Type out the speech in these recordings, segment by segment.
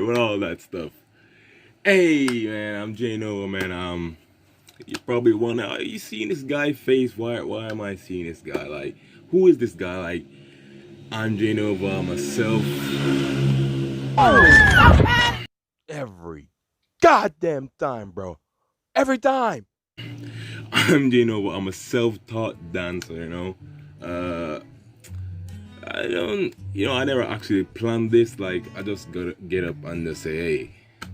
with all that stuff. Hey man, I'm Jay Nova, man. You probably wonder, are you seeing this guy face? Why am I seeing this guy? Like, who is this guy? Like, I'm Jay Nova myself. Every goddamn time, bro. Every time. I'm Jay Nova. I'm a self-taught dancer. I don't, I never actually planned this. Like, I just gotta get up and just say, hey,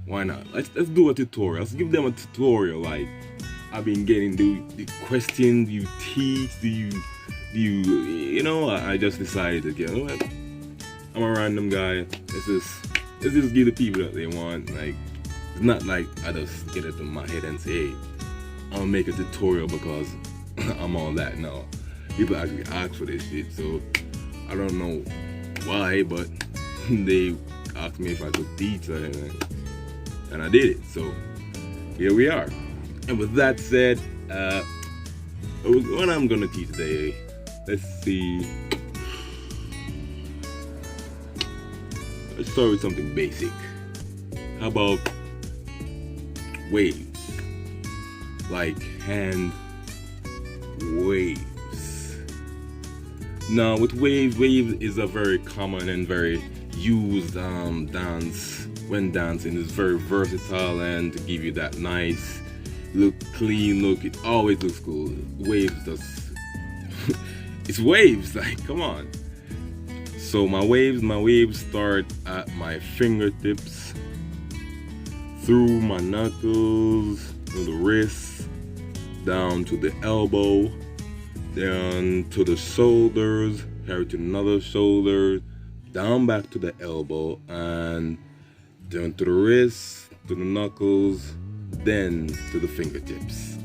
why not? Let's do a tutorial. Let's give them a tutorial. Like, I've been getting the questions. Do you teach? I just decided to get. I'm a random guy. Let's just give the people that they want. Like, it's not like I just get it in my head and say, hey, I'm gonna make a tutorial because I'm all that. No, people actually ask for this shit. So I don't know why, but they asked me if I could teach and I did it. So here we are. And with that said, what I'm gonna teach today, let's see. Let's start with something basic. How about waves? Like hand waves. Now with waves is a very common and very used dance when dancing. It's very versatile and to give you that nice look, clean look. It always looks cool. Waves just it's waves, like, come on. So my waves start at my fingertips, through my knuckles, to the wrist, down to the elbow, down to the shoulders, carry to another shoulder, down back to the elbow, and down to the wrist, to the knuckles, then to the fingertips.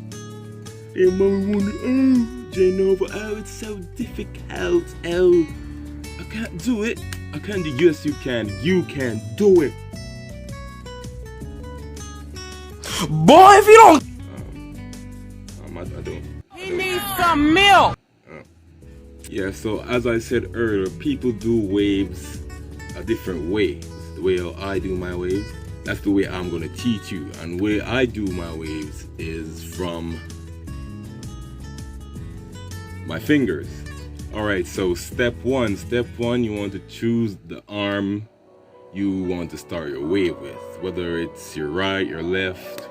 Hey, mama wonder, oh, Jay Nova, oh, it's so difficult, oh, I can't do it. I can't do. Yes, you can. You can do it. Boy, if you don't. I don't. He needs some milk. Yeah. So as I said earlier, people do waves a different way. The way how I do my waves, that's the way I'm gonna teach you. And the way I do my waves is from my fingers. Alright, so step one, you want to choose the arm you want to start your wave with. Whether it's your right, your left,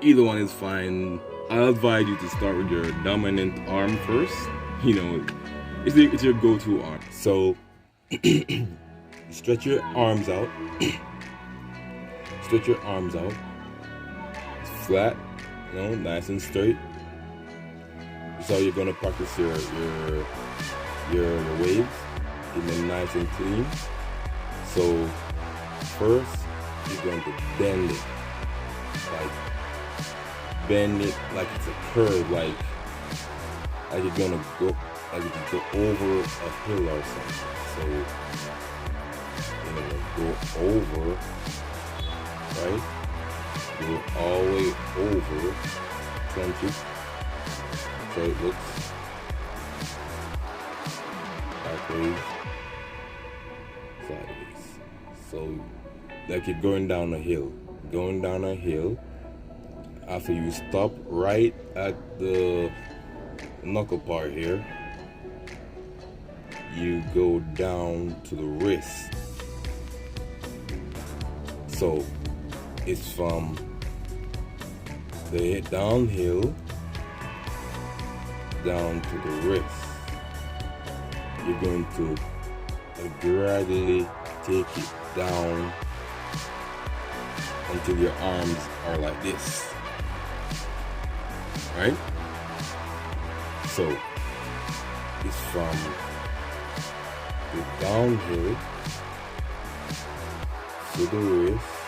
either one is fine. I'll advise you to start with your dominant arm first. It's your go-to arm. So, stretch your arms out. Stretch your arms out. Flat, nice and straight. So you're gonna practice your waves, keep them nice and clean. So first you're going to bend it like it's a curve, like you're gonna go over a hill or something. So you're gonna go over, right? Go all the way over 20. So it looks sideways, sideways. So like you're going down a hill. After you stop right at the knuckle part here, you go down to the wrist. So it's from the downhill down to the wrist. You're going to gradually take it down until your arms are like this, right? So it's from the downhill to the wrist,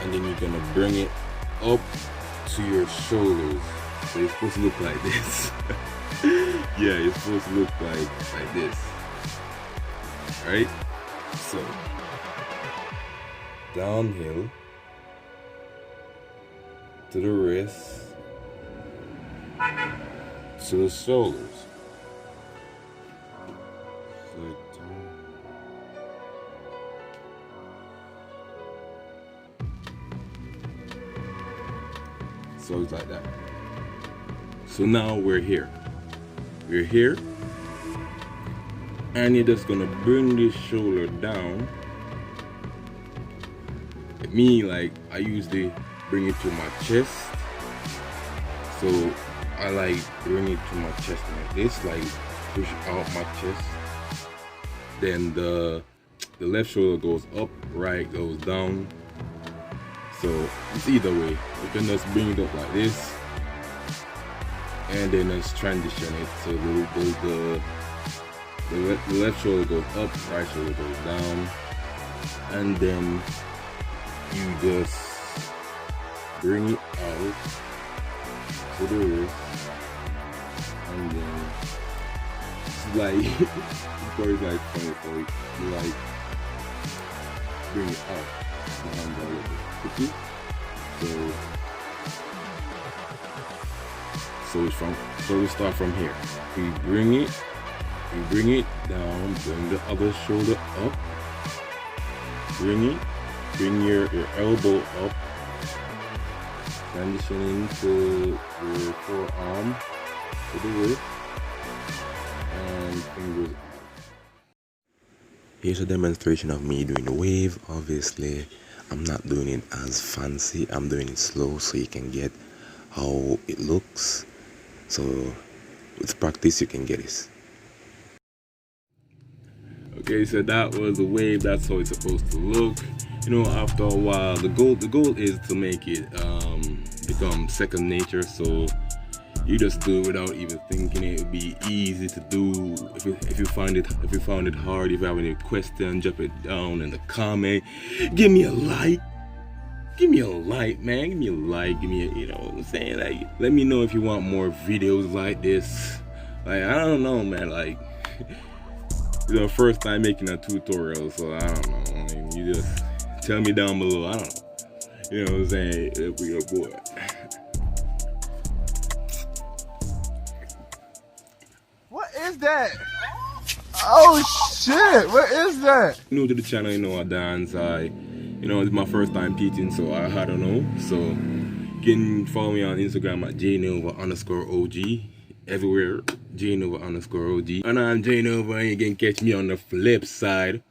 and then you're gonna bring it up to your shoulders. So it's supposed to look like this. Yeah, it's supposed to look like this. Right? So downhill to the wrist to the shoulders. So goes like that. So now we're here. We're here. And you're just gonna bring this shoulder down. Me, like, I usually bring it to my chest. So I like bring it to my chest like this, like push out my chest. Then the left shoulder goes up, right goes down. So it's either way. You can just bring it up like this, and then just transition it. So the left shoulder goes up, right shoulder goes down, and then you just bring it out to the wrist, and then it's like of course like funny for you like bring it out behind the little bit. So we start from here. We bring it down, bring the other shoulder up, bring your elbow up, transitioning to your forearm to the wrist, and fingers. Here's a demonstration of me doing the wave. Obviously, I'm not doing it as fancy. I'm doing it slow so you can get how it looks. So with practice, you can get this. Okay, so that was the wave. That's how it's supposed to look. You know, after a while, the goal is to make it become second nature. So you just do it without even thinking. It would be easy to do. If you find it hard, if you have any question, drop it down in the comment. Give me a like. Give me a like, man. Give me a like. Give me a, you know what I'm saying? Like, let me know if you want more videos like this. Like, I don't know, man. Like, it's the first time making a tutorial, so I don't know. Like, you just tell me down below. I don't know. You know what I'm saying? If we boy. What is that? Oh shit! What is that? New to the channel, you know, I dance. You know, it's my first time teaching, so I don't know. So you can follow me on Instagram at jnova_OG. Everywhere, jnova_OG. And I'm jnova, and you can catch me on the flip side.